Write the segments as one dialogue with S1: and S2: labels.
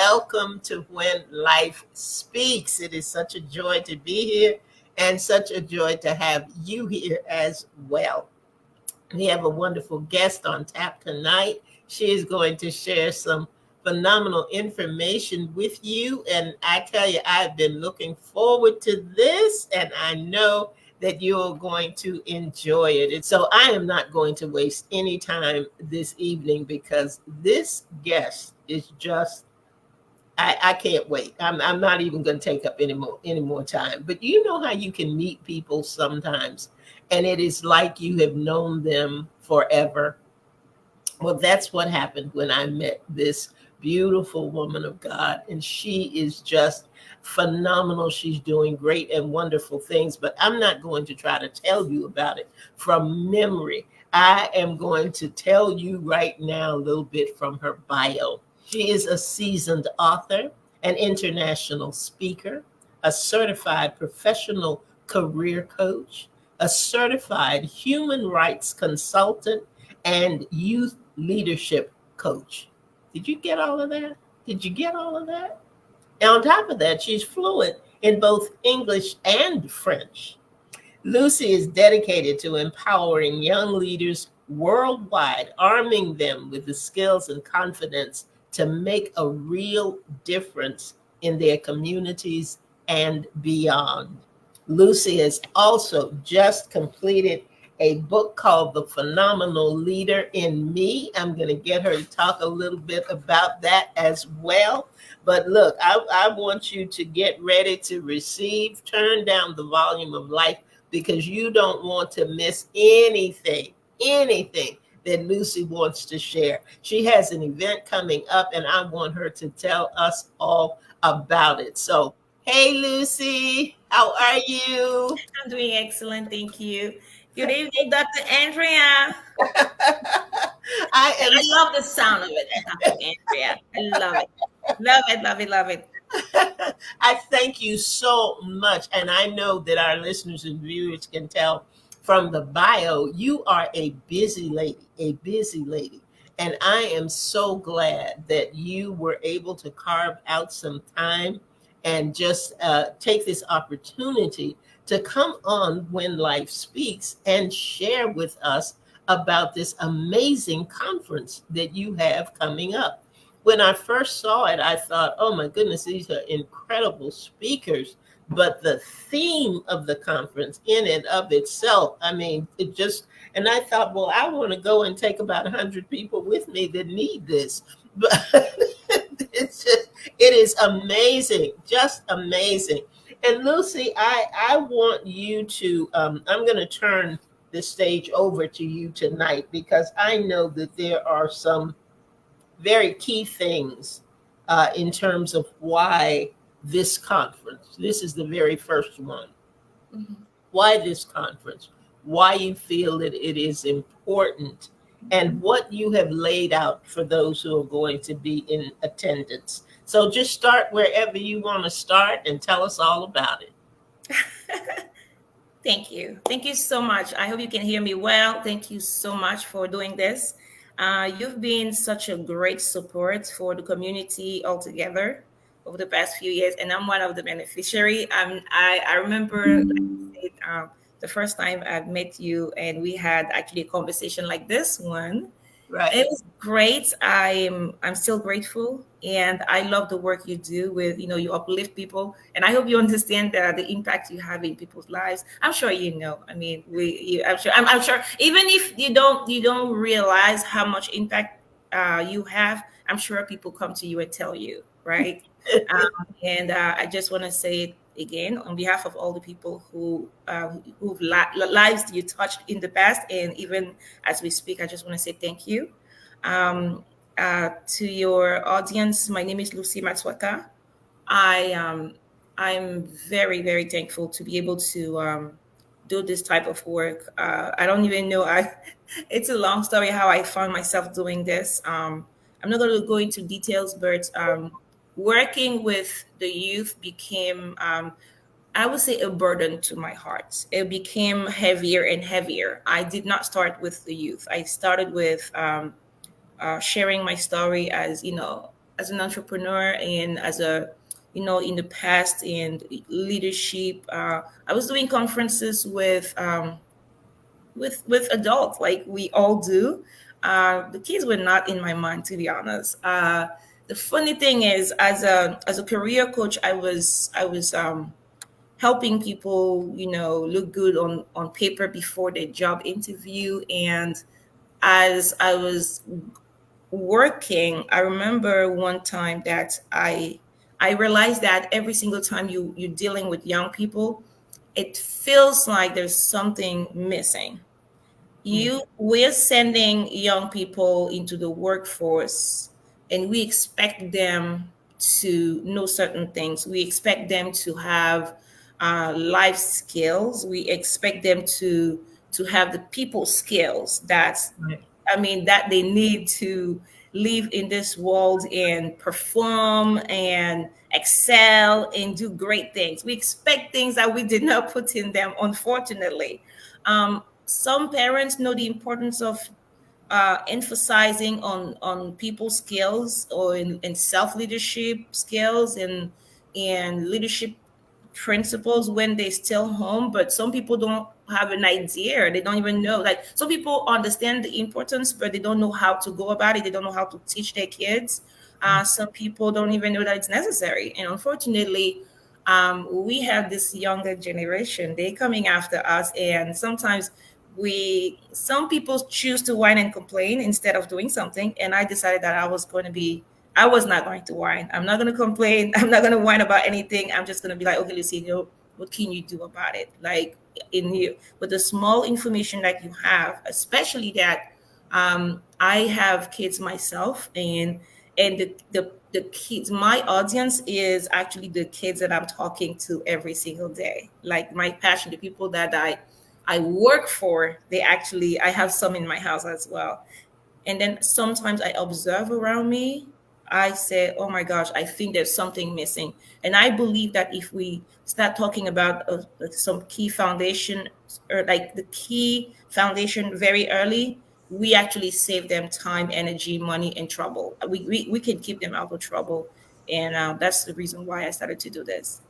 S1: welcome to When Life Speaks. It is such a joy to be here and such a joy to have you here as well. We have a wonderful guest on tap tonight. She is going to share some phenomenal information with you. And I tell you, I've been looking forward to this, and I know that you're going to enjoy it. So I am not going to waste any time this evening because this guest is just, I can't wait. I'm not even going to take up any more time. But you know how you can meet people sometimes, and it is like you have known them forever. Well, that's what happened when I met this beautiful woman of God, and she is just phenomenal. She's doing great and wonderful things, but I'm not going to try to tell you about it from memory. I am going to tell you right now a little bit from her bio. She is a seasoned author, an international speaker, a certified professional career coach, a certified human rights consultant, and youth leadership coach. Did you get all of that? Did you get all of that? And on top of that, she's fluent in both English and French. Lucie is dedicated to empowering young leaders worldwide, arming them with the skills and confidence to make a real difference in their communities and beyond. Lucie has also just completed a book called The Phenomenal Leader in Me. I'm going to get her to talk a little bit about that as well. But look, I want you to get ready to receive. Turn down the volume of life because you don't want to miss anything that Lucie wants to share. She has an event coming up, and I want her to tell us all about it. So, hey, Lucie, how are you?
S2: I'm doing excellent. Thank you. Good evening, Dr. Andrea.
S1: I
S2: love the sound of it, Dr. Andrea. I love it. Love it, love it, love it.
S1: I thank you so much. And I know that our listeners and viewers can tell from the bio, you are a busy lady. And I am so glad that you were able to carve out some time and just take this opportunity to come on When Life Speaks and share with us about this amazing conference that you have coming up. When I first saw it, I thought, oh my goodness, these are incredible speakers. But the theme of the conference in and of itself, I mean, it just, and I thought, well, I want to go and take about 100 people with me that need this. But it's just, it is amazing, just amazing. And Lucie, I want you to, I'm going to turn the stage over to you tonight because I know that there are some very key things in terms of why this conference, this is the very first one, why this conference, why you feel that it is important, and what you have laid out for those who are going to be in attendance. So just start wherever you want to start and tell us all about it.
S2: Thank you. Thank you so much. I hope you can hear me well. Thank you so much for doing this. You've been such a great support for the community altogether over the past few years, and I'm one of the beneficiaries. I remember the first time I met you, and we had actually a conversation like this one.
S1: Right.
S2: It was great. I'm still grateful, and I love the work you do with, you uplift people, and I hope you understand the impact you have in people's lives. I'm sure you know. I mean, I'm sure even if you don't realize how much impact you have, I'm sure people come to you and tell you, right? And I just want to say it again on behalf of all the people whose lives you touched in the past, and even as we speak, I just want to say thank you. To your audience, my name is Lucie Matsouaka. I'm very, very thankful to be able to do this type of work. I don't even know. It's a long story how I found myself doing this. I'm not going to go into details, but working with the youth became, I would say, a burden to my heart. It became heavier and heavier. I did not start with the youth. I started with sharing my story as as an entrepreneur and as a, in the past and leadership. I was doing conferences with adults like we all do. The kids were not in my mind, to be honest. The funny thing is, as a career coach, I was helping people, look good on paper before their job interview. And as I was working, I remember one time that I realized that every single time you're dealing with young people, it feels like there's something missing. We're sending young people into the workforce, and we expect them to know certain things. We expect them to have life skills. We expect them to have the people skills that they need to live in this world and perform and excel and do great things. We expect things that we did not put in them, unfortunately. Some parents know the importance of emphasizing on people's skills or in self leadership skills and leadership principles when they're still home, but some people don't have an idea. They don't even know. Like, some people understand the importance, but they don't know how to go about it. They don't know how to teach their kids. Some people don't even know that it's necessary. And unfortunately, we have this younger generation. They're coming after us, and sometimes some people choose to whine and complain instead of doing something. And I decided that I was not going to whine. I'm not going to complain. I'm not going to whine about anything. I'm just going to be like, okay, Lucie, what can you do about it? Like, with the small information that you have, especially that I have kids myself, and the kids, my audience is actually the kids that I'm talking to every single day. Like, my passion, the people that I work for, I have some in my house as well. And then sometimes I observe around me. I say, oh my gosh, I think there's something missing. And I believe that if we start talking about some key foundation, or like the key foundation very early, we actually save them time, energy, money, and trouble. We can keep them out of trouble. And that's the reason why I started to do this.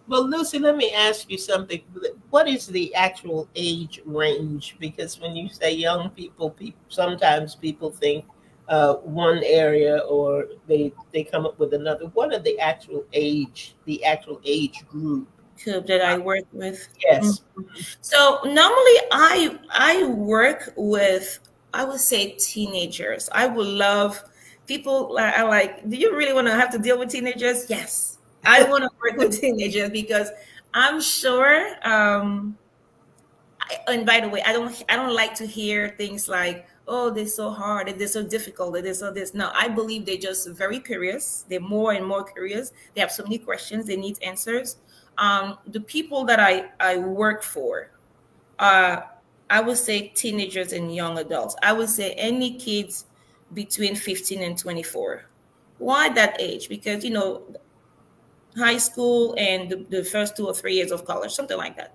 S1: Well, Lucy, let me ask you something. What is the actual age range? Because when you say young people, sometimes people think one area, or they come up with another. What are the actual age group?
S2: Group that I work with.
S1: Yes.
S2: So normally I work with, I would say, teenagers. I would love people like, do you really want to have to deal with teenagers? Yes. I want to work with teenagers because I'm sure and by the way, I don't like to hear things like, oh, they're so hard, and they're so difficult, and they're so this. No, I believe they're just very curious. They're more and more curious. They have so many questions. They need answers. The people that I work for, uh, I would say teenagers and young adults. I would say any kids between 15 and 24. Why that age? Because high school and the first 2 or 3 years of college, something like that.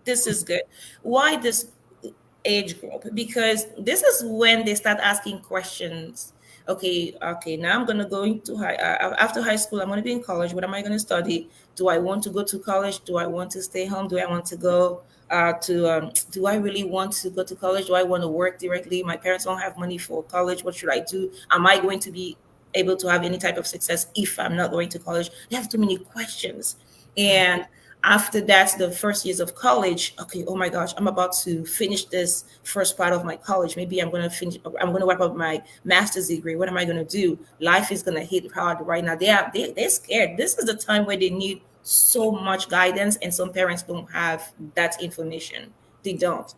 S2: This is good. Why this age group? Because this is when they start asking questions. Okay, now I'm going to go into after high school, I'm going to be in college. What am I going to study? Do I want to go to college? Do I want to stay home? Do I want to go do I really want to go to college? Do I want to work directly? My parents don't have money for college. What should I do? Am I going to be able to have any type of success if I'm not going to college? They have too many questions. And after that, the first years of college, okay, oh my gosh, I'm about to finish this first part of my college. Maybe I'm going to wrap up my master's degree. What am I going to do? Life is going to hit hard right now. They're scared. This is the time where they need so much guidance, and some parents don't have that information. They don't.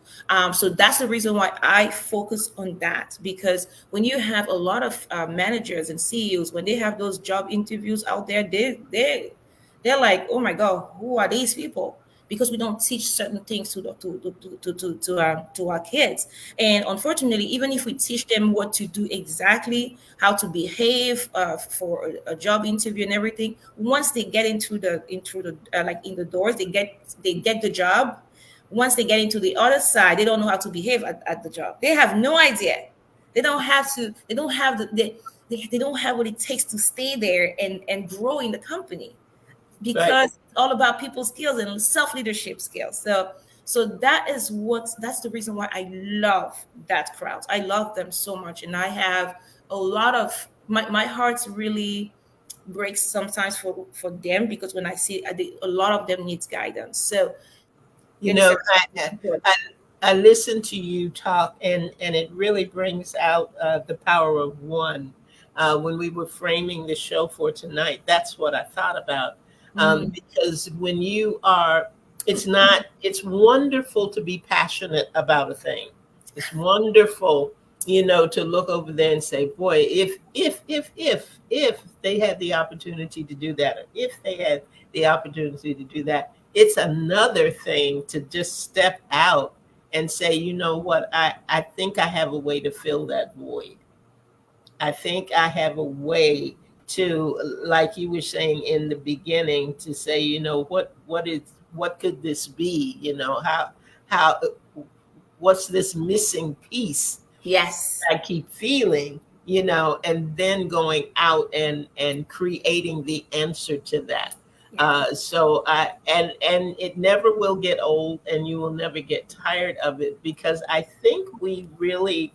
S2: So that's the reason why I focus on that, because when you have a lot of managers and CEOs, when they have those job interviews out there, they're like, oh my God, who are these people? Because we don't teach certain things to our kids. And unfortunately, even if we teach them what to do exactly, how to behave for a job interview and everything, once they get into the like in the doors, they get the job. Once they get into the other side, they don't know how to behave at the job. They have no idea. They don't have to. They don't have the. they don't have what it takes to stay there and grow in the company,
S1: Right.
S2: because it's all about people skills and self-leadership skills. So that's the reason why I love that crowd. I love them so much. And I have a lot of my heart really breaks sometimes for them, because when I see a lot of them needs guidance. So you
S1: You know,
S2: understand?
S1: I, I listen to you talk, and it really brings out the power of one. When we were framing the show for tonight, that's what I thought about.
S2: Mm,
S1: Because when you are, it's not, it's wonderful to be passionate about a thing. It's wonderful, to look over there and say, boy, if they had the opportunity to do that, or if they had the opportunity to do that. It's another thing to just step out and say, you know what, I think I have a way to fill that void. I think I have a way to, like you were saying in the beginning, to say, what could this be? How what's this missing piece
S2: yes.
S1: I keep feeling, and then going out and creating the answer to that.
S2: Yeah.
S1: So and it never will get old, and you will never get tired of it, because I think we really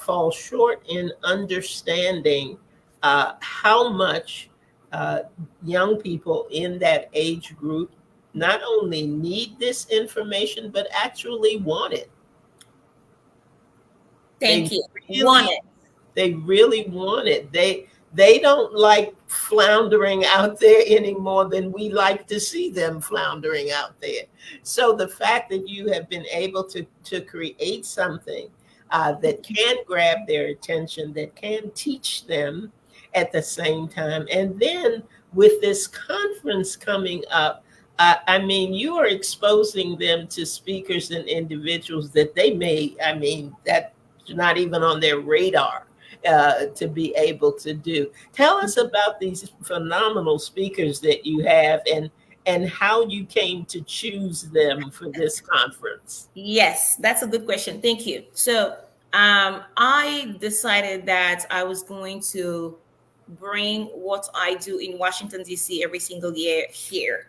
S1: fall short in understanding how much uh, young people in that age group not only need this information but actually want it. They
S2: Thank you. Want
S1: really
S2: it.
S1: they really want it. They don't like floundering out there any more than we like to see them floundering out there. So the fact that you have been able to create something that can grab their attention, that can teach them at the same time, and then with this conference coming up, I mean, you are exposing them to speakers and individuals that they may, I mean, that's not even on their radar to be able to do. Tell us about these phenomenal speakers that you have, and how you came to choose them for this conference.
S2: Yes, that's a good question. Thank you. So, I decided that I was going to bring what I do in Washington, D.C. every single year here,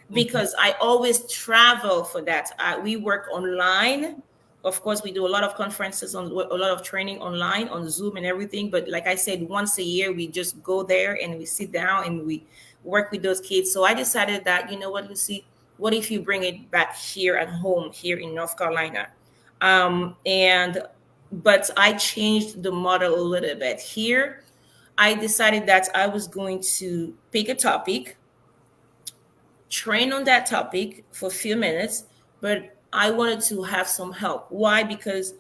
S1: Mhm.
S2: because I always travel for that. We work online. Of course, we do a lot of conferences, a lot of training online on Zoom and everything. But like I said, once a year, we just go there and we sit down and we work with those kids. So I decided that, you know what, Lucy, what if you bring it back here at home, here in North Carolina? And but I changed the model a little bit. Here, I decided that I was going to pick a topic, train on that topic for a few minutes, but I wanted to have some help. Why? Because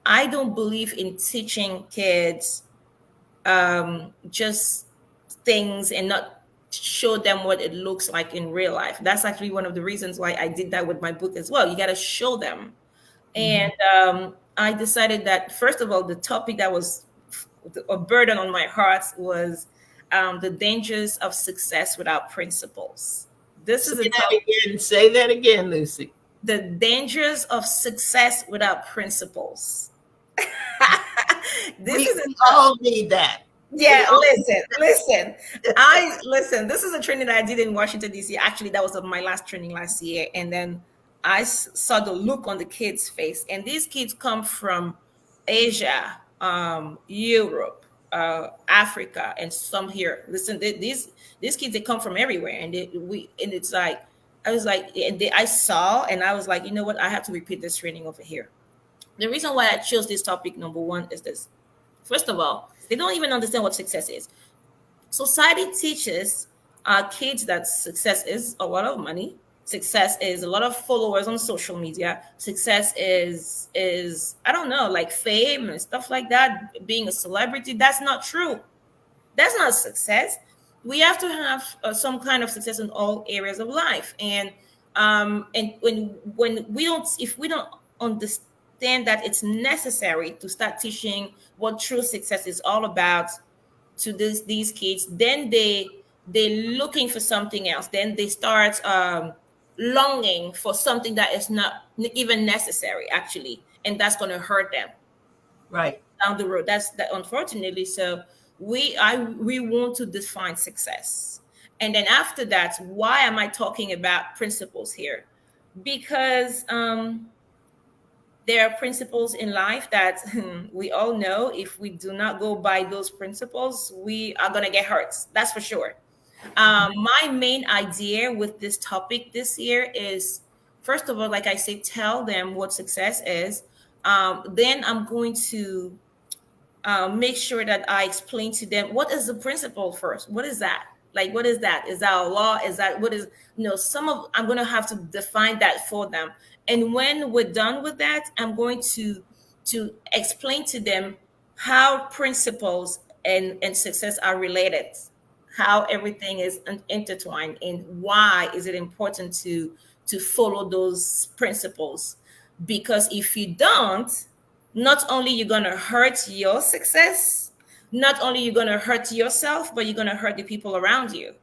S2: I don't believe in teaching kids just things and not show them what it looks like in real life. That's actually one of the reasons why I did that with my book as well. You got to show them. And
S1: Mhm.
S2: I decided that, first of all, the topic that was a burden on my heart was the dangers of success without principles. This is a topic.
S1: Say that again, Lucy.
S2: The dangers of success without principles. This is a
S1: We
S2: topic.
S1: all need that. We
S2: Yeah,
S1: all
S2: listen. I listen. This is a training that I did in Washington D.C. Actually, that was my last training last year, and then I saw the look on the kids' face, and these kids come from Asia, Europe, Africa, and some here. Listen, these kids, they come from everywhere, and it's like I was like, and I saw, and I was like, you know what, I have to repeat this training over here. The reason why I chose this topic, number one, is this. First of all, they don't even understand what success is. Society teaches our kids that success is a lot of money. Success is a lot of followers on social media. Success is I don't know, like fame and stuff like that. Being a celebrity, that's not true. That's not success. We have to have some kind of success in all areas of life, and when we don't, if we don't understand that it's necessary to start teaching what true success is all about to these kids, then they're looking for something else. Then they start longing for something that is not even necessary, actually, and that's going to hurt them
S1: right.
S2: down the road. That's that, unfortunately. So We want to define success. And then after that, why am I talking about principles here? Because there are principles in life that we all know if we do not go by those principles, we are going to get hurt. That's for sure. My main idea with this topic this year is, first of all, like I say, tell them what success is. Then I'm going to make sure that I explain to them what is the principle first. What is that? Like, what is that? Is that a law? Is that what is, some of, I'm going to have to define that for them. And when we're done with that, I'm going to explain to them how principles and success are related, how everything is intertwined, and why is it important to follow those principles. Because if you don't, not only you're going to hurt your success, not only you're going to hurt yourself, but you're going to hurt the people around you.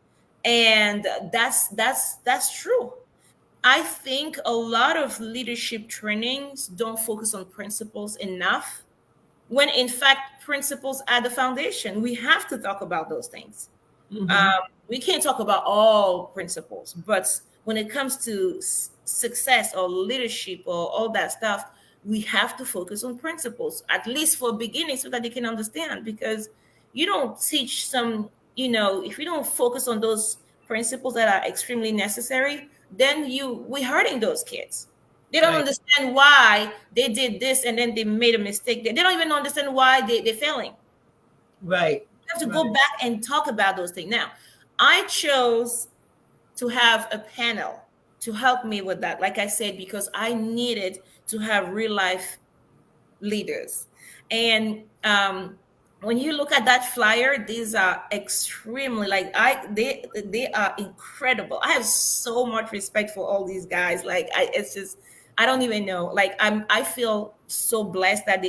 S2: And that's true. I think a lot of leadership trainings don't focus on principles enough, when in fact principles are the foundation. We have to talk about those things. We can't talk about all principles, but when it comes to success or leadership or all that stuff, we have to focus on principles, at least for beginning, so that they can understand. Because you don't teach some, if you don't focus on those principles that are extremely necessary, then we're hurting those kids. They don't
S1: Right.
S2: understand why they did this and then they made a mistake. They don't even understand why they're failing.
S1: Right.
S2: You have to go back and talk about those things. Now, I chose to have a panel to help me with that, like I said, because I needed to have real life leaders. And when you look at that flyer, these are extremely, they are incredible. I have so much respect for all these guys. Like, it's just, I don't even know. Like, I feel so blessed that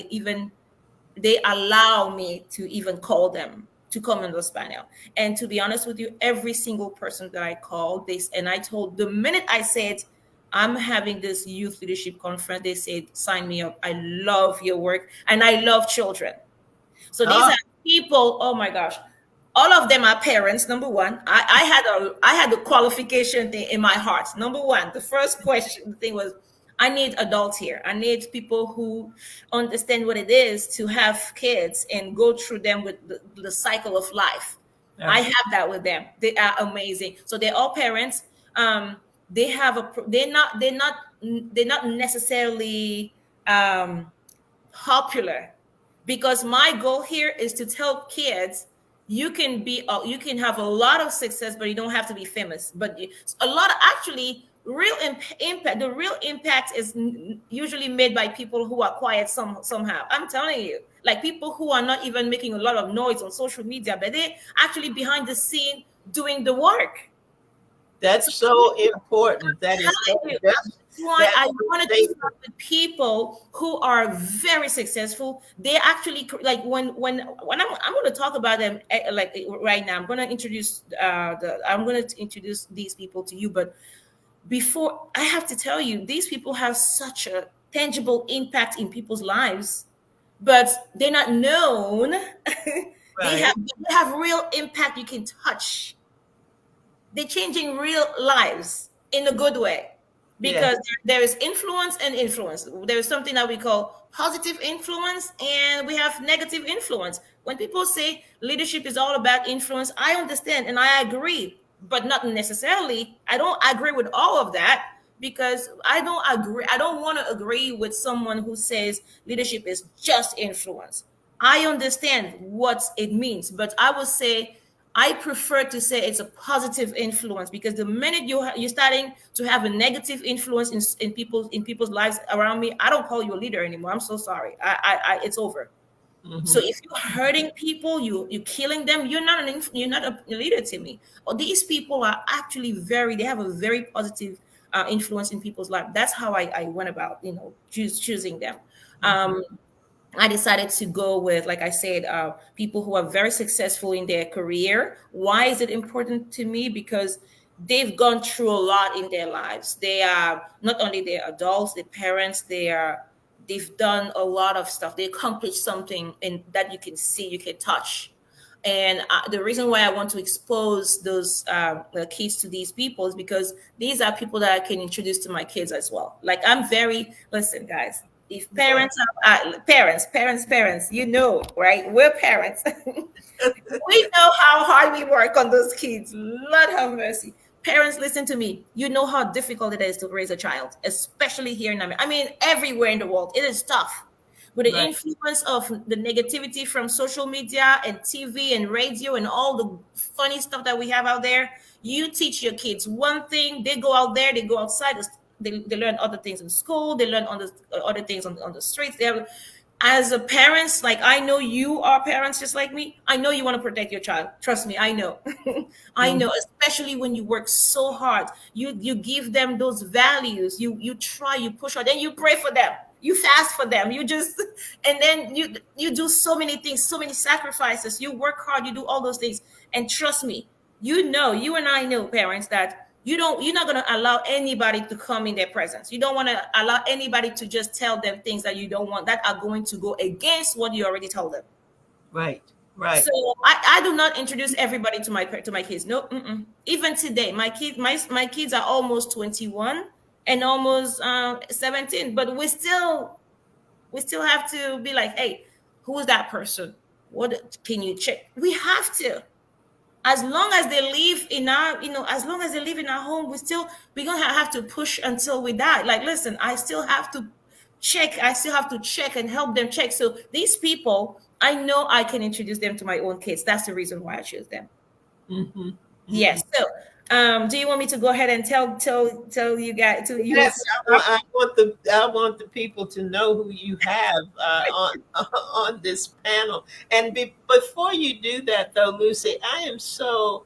S2: they allow me to even call them to come on this panel. And to be honest with you, every single person that I called this, and I told, the minute I said I'm having this youth leadership conference, they said, sign me up. I love your work and I love children. So these are people, oh my gosh, all of them are parents. Number one, I had a qualification thing in my heart. Number one, the first question, the thing was, I need adults here. I need people who understand what it is to have kids and go through them with the cycle of life. I have that with them. They are amazing. So they're all parents. They have they're not necessarily popular, because my goal here is to tell kids you can have a lot of success, but you don't have to be famous. But a lot of actually real impact. The real impact is usually made by people who are quiet somehow. I'm telling you, like people who are not even making a lot of noise on social media, but they actually behind the scene doing the work.
S1: That's so important. That is so,
S2: that's why I wanted to start with people who are very successful. They actually, like when I'm going to talk about them like right now. I'm going to introduce these people to you, but before, I have to tell you, these people have such a tangible impact in people's lives, but they're not known. They have real impact you can touch. They're changing real lives in a good way, because there is influence and influence. There is something that we call positive influence, and we have negative influence. When people say leadership is all about influence, I understand and I agree, but not necessarily. I don't agree with all of that, because I don't want to agree with someone who says leadership is just influence. I understand what it means, but I would say I prefer to say it's a positive influence, because the minute you're starting to have a negative influence in people's lives around me, I don't call you a leader anymore. I'm so sorry. It's over. Mm-hmm. So if you're hurting people, you're killing them, you're not a leader to me. Or these people are actually they have a very positive influence in people's life. That's how I went about choosing them. Mm-hmm. I decided to go with, like I said, people who are very successful in their career. Why is it important to me? Because they've gone through a lot in their lives. They are not only they're adults, they're parents. They've done a lot of stuff. They accomplished something that you can see, you can touch. And the reason why I want to expose those kids to these people is because these are people that I can introduce to my kids as well. Like I'm very, listen, guys, if
S1: Yeah.
S2: parents have, parents, you know, right? We're parents. We know how hard we work on those kids. Lord have mercy. Parents, listen to me. You know how difficult it is to raise a child, especially here in America. I mean, everywhere in the world, it is tough. But the
S1: Right.
S2: influence of the negativity from social media and TV and radio and all the funny stuff that we have out there, you teach your kids one thing, they go out there, they go outside, they learn other things in school, they learn on the other things on the streets. They have, as a parents, like I know you are parents just like me. I know you want to protect your child. Trust me, I know. I
S1: Mhm.
S2: know, especially when you work so hard. You give them those values. You try, you push hard, then you pray for them. You fast for them. You just and then you do so many things, so many sacrifices. You work hard, you do all those things. And trust me, you know, you and I know, parents, that you're not going to allow anybody to come in their presence. You don't want to allow anybody to just tell them things that you don't want, that are going to go against what you already told them.
S1: Right. Right.
S2: So I do not introduce everybody to my kids. No, even today, my kids are almost 21 and almost 17, but we still have to be like, hey, who is that person? What can you check? We have to, as long as they live in our, as long as they live in our home, we're gonna have to push until we die. Like, listen, I still have to check and help them check. So these people, I know I can introduce them to my own kids. That's the reason why I choose them.
S1: Hmm. Hmm.
S2: Yes. So do you want me to go ahead and tell you guys, to you?
S1: Yes, I want the people to know who you have on on this panel. And before you do that, though, Lucy, I am so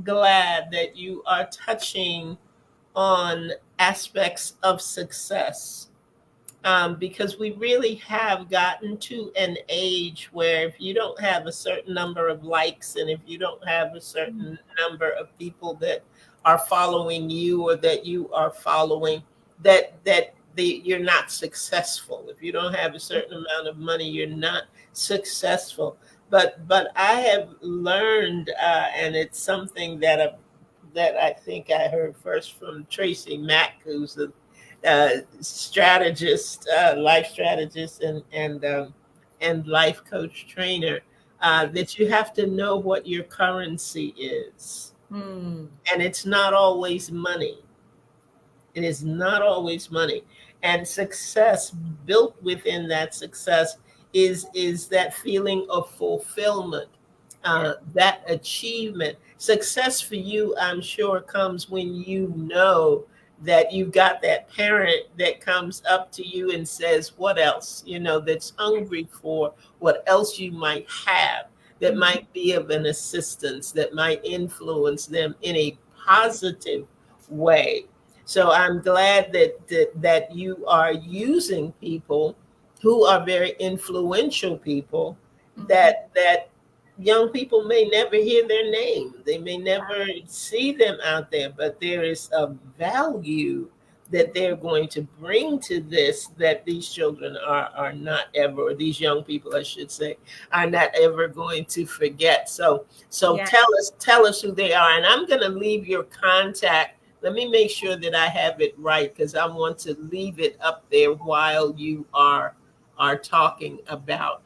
S1: glad that you are touching on aspects of success, because we really have gotten to an age where if you don't have a certain number of likes and if you don't have a certain number of people that are following you or that you are following, you're not successful. If you don't have a certain amount of money, you're not successful. But I have learned, and it's something that I think I heard first from Tracy Mack, who's the strategist, life strategist, and life coach trainer. That you have to know what your currency is,
S2: Hmm.
S1: and it's not always money. It is not always money, and success built within that success is that feeling of fulfillment,
S2: Yeah.
S1: that achievement. Success for you, I'm sure, comes when you know that you've got that parent that comes up to you and says, what else, that's hungry for what else you might have, that
S2: Mhm.
S1: might be of an assistance, that might influence them in a positive way. So I'm glad that you are using people who are very influential people,
S2: Mhm.
S1: that young people may never hear their name. They may never see them out there, but there is a value that they're going to bring to this, that these children are not ever, or these young people, I should say, are not ever going to forget. So
S2: Yeah.
S1: tell us who they are. And I'm going to leave your contact. Let me make sure that I have it right, because I want to leave it up there while you are talking about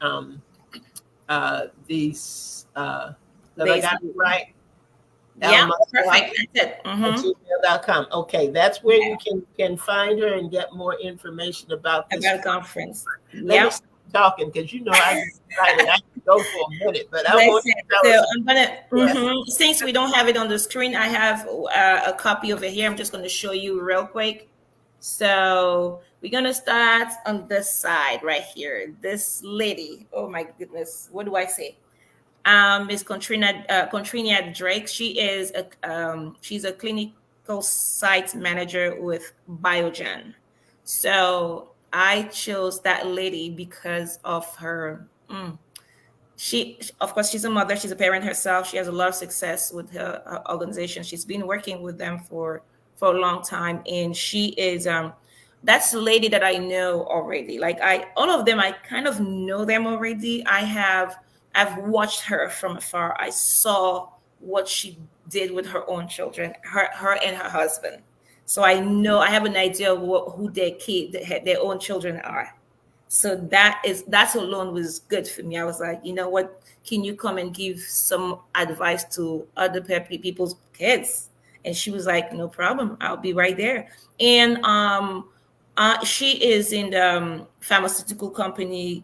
S1: these, that I
S2: There's,
S1: got it right.
S2: yeah,
S1: Matsouaka
S2: perfect. That's it.
S1: at
S2: Mm-hmm.
S1: gmail.com. Okay, that's where
S2: Yeah.
S1: you can find her and get more information about this.
S2: About a conference.
S1: Let me
S2: Yep.
S1: stop talking, because I get excited. I can go for a minute, but I want
S2: Listen,
S1: you to tell
S2: so
S1: us.
S2: I'm gonna,
S1: Yes.
S2: since we don't have it on the screen, I have a copy over here. I'm just gonna show you real quick. So we're gonna start on this side right here. This lady, oh my goodness, what do I say? Miss Contrina Drake. She's a clinical site manager with Biogen. So I chose that lady because of her. She, of course, she's a mother, she's a parent herself. She has a lot of success with her organization. She's been working with them for a long time, and she is that's the lady that I know already. Like, I all of them, I kind of know them already. I have I've watched her from afar. I saw what she did with her own children, her and her husband. So I know, I have an idea of who their own children are. So that's alone was good for me. I was like, you know what, can you come and give some advice to other people's kids? And she was like, no problem, I'll be right there. And she is in the pharmaceutical company,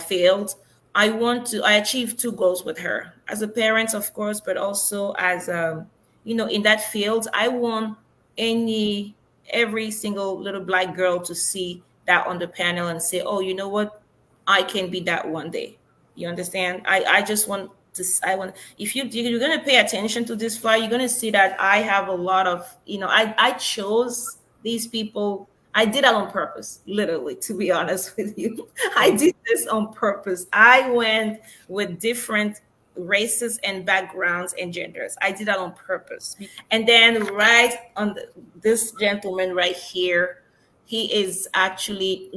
S2: field. I achieved two goals with her as a parent, of course, but also as in that field. I want any every single little black girl to see that on the panel and say, oh, you know what, I can be that one day. You understand? I just want to, I want, if you're going to pay attention to this flyer, you're going to see that I have a lot of, I chose these people. I did that on purpose, literally, to be honest with you. I did this on purpose. I went with different races and backgrounds and genders. I did that on purpose. And then right on this gentleman right here, he is actually,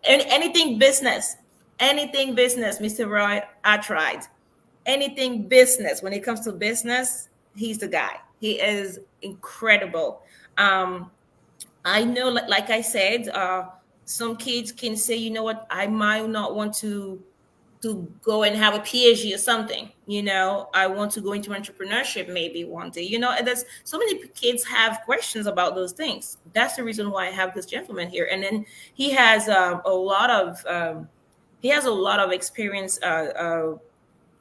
S2: anything business, Mr. Roy, I tried. Anything business. When it comes to business, he's the guy. He is incredible. I know, like I said, some kids can say, you know what, I might not want to go and have a PhD or something. I want to go into entrepreneurship maybe one day. And there's so many kids have questions about those things. That's the reason why I have this gentleman here. And then he has a lot of experience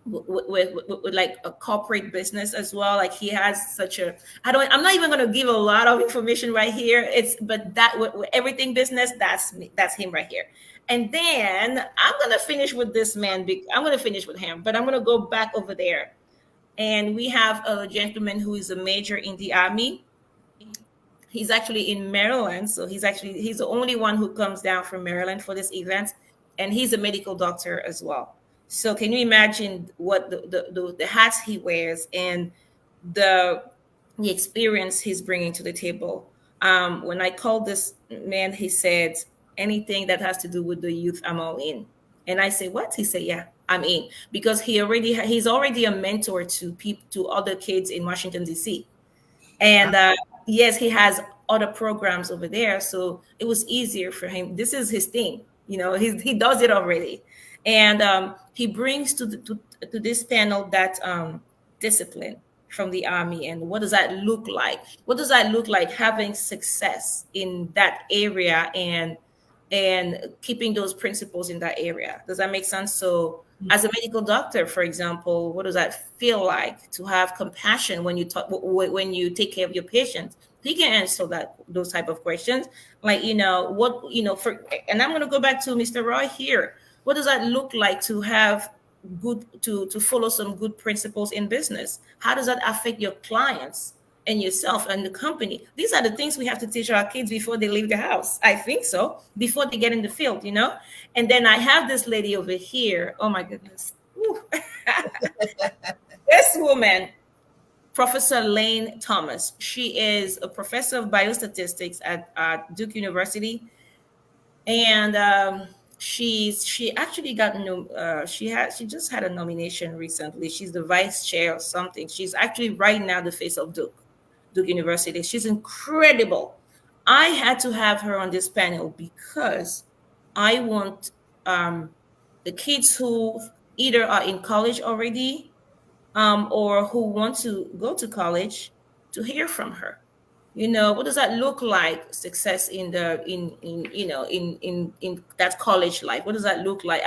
S2: with like a corporate business as well. Like he has such a, I'm not even going to give a lot of information right here. But that with everything business, that's me, that's him right here. And then I'm going to finish with this man. I'm going to finish with him, but I'm going to go back over there. And we have a gentleman who is a major in the Army. He's actually in Maryland. So he's the only one who comes down from Maryland for this event. And he's a medical doctor as well. So can you imagine what the hats he wears and the experience he's bringing to the table? When I called this man, he said, anything that has to do with the youth, I'm all in. And I say, what? He said, yeah, I'm in, because he's already a mentor to other kids in Washington, D.C. And yes, he has other programs over there. So it was easier for him. This is his thing. He does it already. And he brings to this panel that discipline from the Army. And what does that look like? What does that look like, having success in that area and keeping those principles in that area? Does that make sense? So as a medical doctor, for example, what does that feel like to have compassion when you take care of your patients? He can answer those type of questions. Like, and I'm going to go back to Mr. Roy here. What does that look like to have to follow some good principles in business? How does that affect your clients and yourself and the company? These are the things we have to teach our kids before they leave the house. I think so, before they get in the field, And then I have this lady over here. Oh my goodness. This woman, Professor Lane Thomas. She is a professor of biostatistics at Duke University. And she actually got she just had a nomination recently. She's the vice chair or something. She's actually right now the face of Duke University. She's incredible. I had to have her on this panel because I want the kids who either are in college already or who want to go to college to hear from her. What does that look like? Success in that college life. What does that look like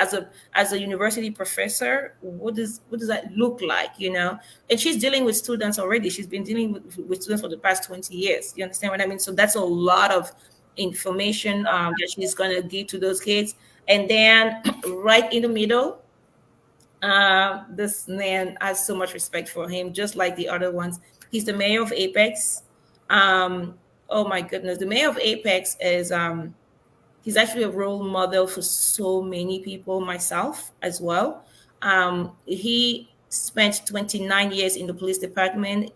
S2: as a university professor? What does that look like? And she's dealing with students already. She's been dealing with students for the past 20 years. You understand what I mean? So that's a lot of information that she's going to give to those kids. And then right in the middle, this man, I have so much respect for him, just like the other ones. He's the mayor of Apex. Oh my goodness, the mayor of Apex is he's actually a role model for so many people, myself as well. He spent 29 years in the police department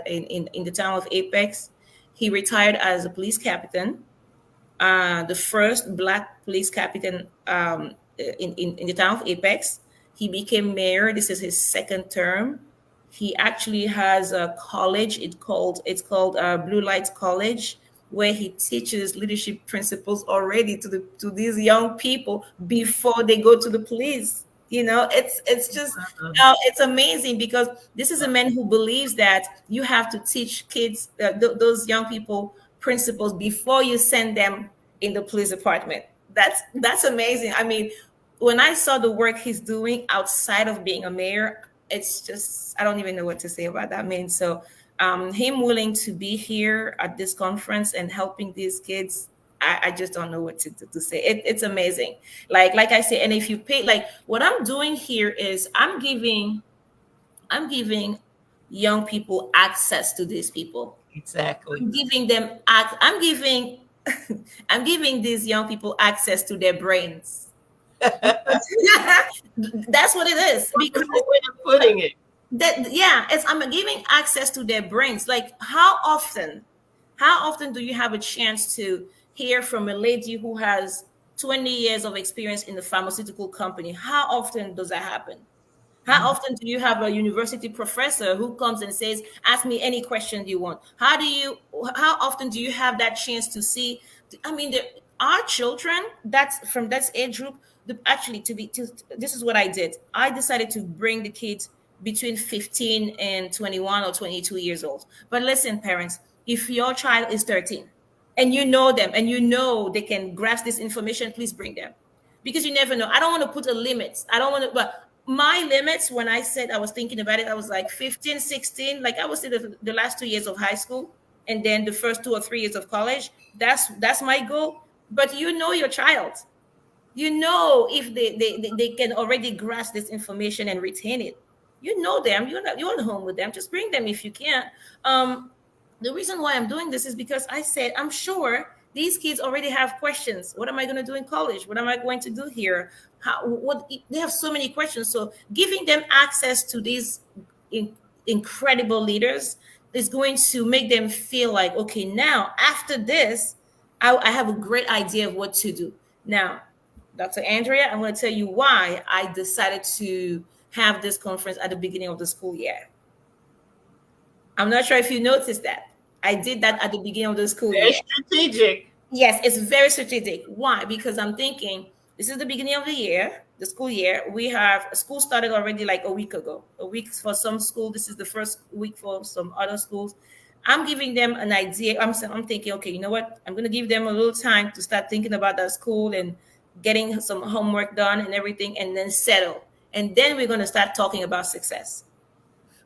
S2: in the town of Apex. He retired as a police captain, the first Black police captain in the town of Apex. He became mayor. This is his second term. He actually has a college. It's called Blue Light College, where he teaches leadership principles already to these young people before they go to the police. It's just
S1: Um,
S2: it's amazing because this is a man who believes that you have to teach kids, those young people, principles before you send them in the police department. That's amazing. I mean, when I saw the work he's doing outside of being a mayor, it's just I don't even know what to say about that man. So him willing to be here at this conference and helping these kids, I just don't know what to say. It's amazing. Like I say, and if you pay, like what I'm doing here is I'm giving young people access to these people.
S1: exactly.
S2: I'm giving them I'm giving I'm giving these young people access to their brains. That's what it is. Because
S1: Wonderful way of putting it.
S2: that yeah, it's I'm giving access to their brains. Like how often do you have a chance to hear from a lady who has 20 years of experience in the pharmaceutical company? How often does that happen? How often do you have a university professor who comes and says, "Ask me any question you want"? How often do you have that chance to see? I mean, our children that's from that age group. Actually, this is what I did. I decided to bring the kids between 15 and 21 or 22 years old. But listen, parents, if your child is 13 and you know them and you know they can grasp this information, please bring them, because you never know. I don't want to put a limit. I don't want to, but my limits, when I said I was thinking about it, I was like 15, 16. Like I was in the last 2 years of high school and then the first 2 or 3 years of college. That's my goal. But you know your child. You know if they can already grasp this information and retain it. You know them. You're at home with them. Just bring them if you can. Um, the reason why I'm doing this is because I said I'm sure these kids already have questions. What am I going to do in college? What am I going to do here? What they have so many questions. So giving them access to these in, incredible leaders is going to make them feel like, okay, now after this, I have a great idea of what to do. Now, Dr. Andrea, I'm going to tell you why I decided to have this conference at the beginning of the school year. I'm not sure if you noticed that. I did that at the beginning of the school
S1: Very
S2: year.
S1: strategic.
S2: Yes, it's very strategic. Why? Because I'm thinking this is the beginning of the year, the school year. We have school started already like a week ago. A week for some school. This is the first week for some other schools. I'm giving them an idea. I'm thinking, okay, you know what? I'm going to give them a little time to start thinking about that school and getting some homework done and everything, and then settle. And then we're going to start talking about success.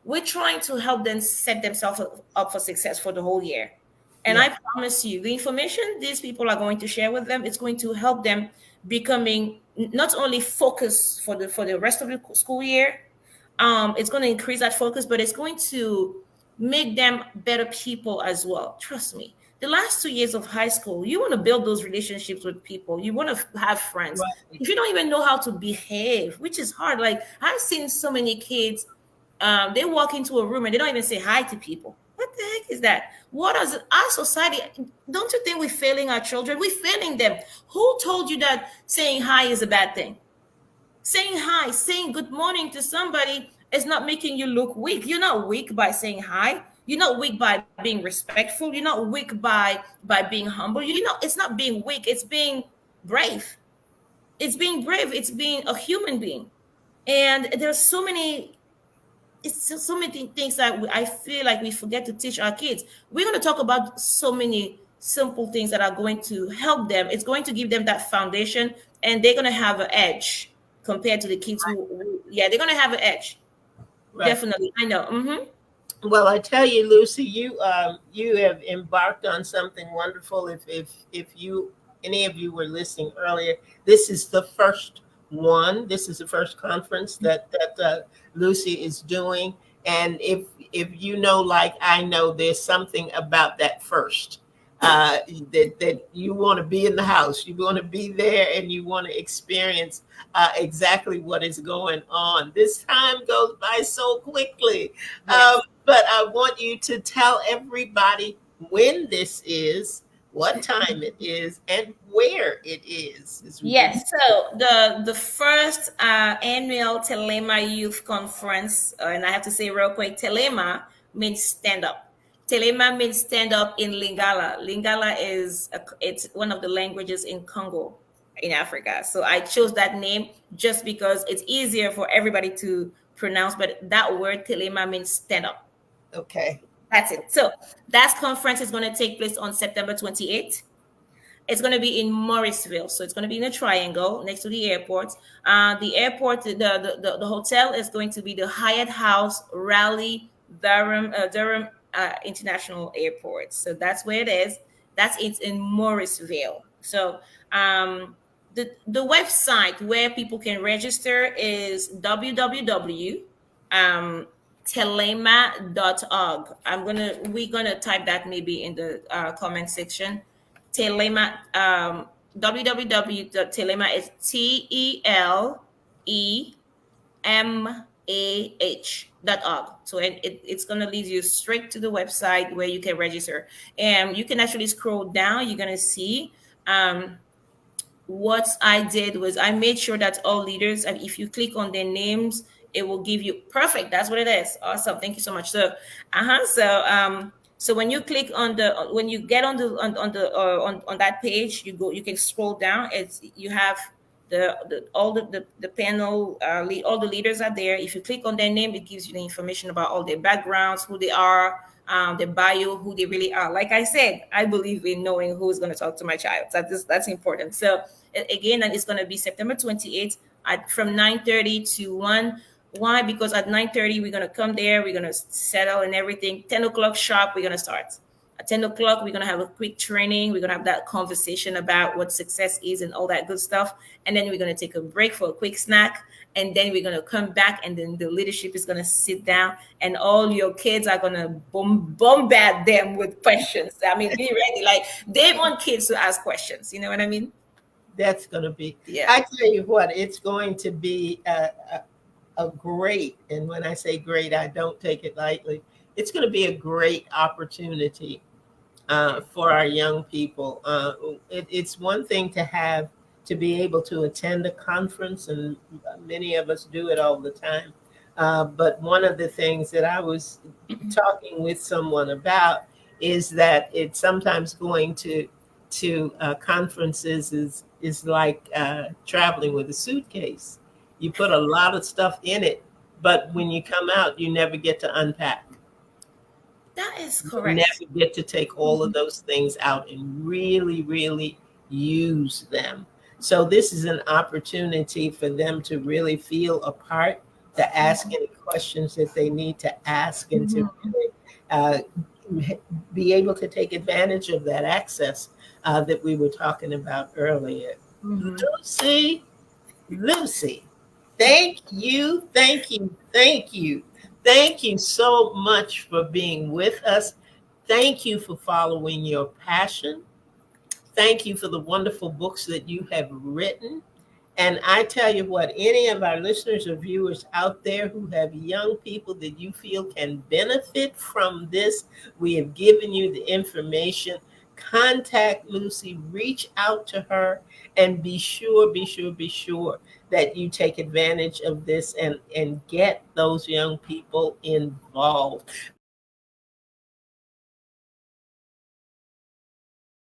S2: We're trying to help them set themselves up for success for the whole year. And
S1: Yeah.
S2: I promise you, the information these people are going to share with them, it's going to help them becoming not only focus for the rest of the school year. It's going to increase that focus, but it's going to make them better people as well. Trust me. The last 2 years of high school, you want to build those relationships with people. You want to have friends.
S1: Right.
S2: If you don't even know how to behave, which is hard, like I've seen so many kids, they walk into a room and they don't even say hi to people. What the heck is that? What is it? Our society? Don't you think we're failing our children? We're failing them. Who told you that saying hi is a bad thing? Saying hi, saying good morning to somebody is not making you look weak. You're not weak by saying hi. You're not weak by being respectful. You're not weak by being humble. It's not being weak. It's being brave. It's being brave. It's being a human being. And there's so many so many things that I feel like we forget to teach our kids. We're going to talk about so many simple things that are going to help them. It's going to give them that foundation, and they're going to have an edge compared to the kids yeah, they're going to have an edge.
S1: Right.
S2: Definitely. I know.
S1: Well, I tell you, Lucy, you have embarked on something wonderful. If you any of you were listening earlier, this is the first one. This is the first conference that Lucy is doing, and if you know, like I know, there's something about that first. That you want to be in the house, you want to be there, and you want to experience exactly what is going on. This time goes by so quickly.
S2: Yes.
S1: But I want you to tell everybody when this is, what time it is, and where it is. As we do.
S2: Yes, so the first annual Telema Youth Conference, and I have to say real quick, Telema means stand up. Telema means stand up in Lingala. Lingala it's one of the languages in Congo, in Africa. So I chose that name just because it's easier for everybody to pronounce. But that word Telema means stand up.
S1: Okay.
S2: That's it. So that conference is going to take place on September 28th. It's going to be in Morrisville, so it's going to be in a triangle next to the airport. The airport, the hotel is going to be the Hyatt House Raleigh Durham International Airport. So that's where it is. It's in Morrisville. So the website where people can register is www. Telemah.org. We're gonna type that maybe in the comment section. Telemah, www.telemah is TELEMAH.org. So it's going to lead you straight to the website where you can register. And you can actually scroll down. You're going to see what I did was I made sure that all leaders, and if you click on their names, it will give you perfect. That's what it is. Awesome. Thank you so much. So when you click on when you get on on that page, you can scroll down. You have all the panel, all the leaders are there. If you click on their name, it gives you the information about all their backgrounds, who they are, their bio, who they really are. Like I said, I believe in knowing who's going to talk to my child. That's important. So again, and it's going to be September 28th from 9:30 to 1. Why? Because at 9:30, we're going to come there. We're going to settle and everything. 10 o'clock sharp, we're going to start. At 10 o'clock, we're going to have a quick training. We're going to have that conversation about what success is and all that good stuff. And then we're going to take a break for a quick snack. And then we're going to come back, and then the leadership is going to sit down, and all your kids are going to bombard them with questions. I mean, be ready. Like, they want kids to ask questions. You know what I mean?
S1: That's going to be,
S2: Yeah.
S1: I tell you what, it's going to be a great, and when I say great, I don't take it lightly. It's going to be a great opportunity for our young people. It's one thing to be able to attend a conference, and many of us do it all the time. But one of the things that I was talking with someone about is that it's sometimes going to conferences is like traveling with a suitcase. You put a lot of stuff in it, but when you come out, you never get to unpack.
S2: That is correct.
S1: You never get to take all of those things out and really, really use them. So this is an opportunity for them to really feel a part, to ask any questions that they need to ask, and to really, be able to take advantage of that access that we were talking about earlier. Lucie, thank you, thank you, thank you. Thank you so much for being with us. Thank you for following your passion. Thank you for the wonderful books that you have written. And I tell you what, any of our listeners or viewers out there who have young people that you feel can benefit from this, we have given you the information. Contact Lucie, reach out to her, and be sure that you take advantage of this and get those young people involved.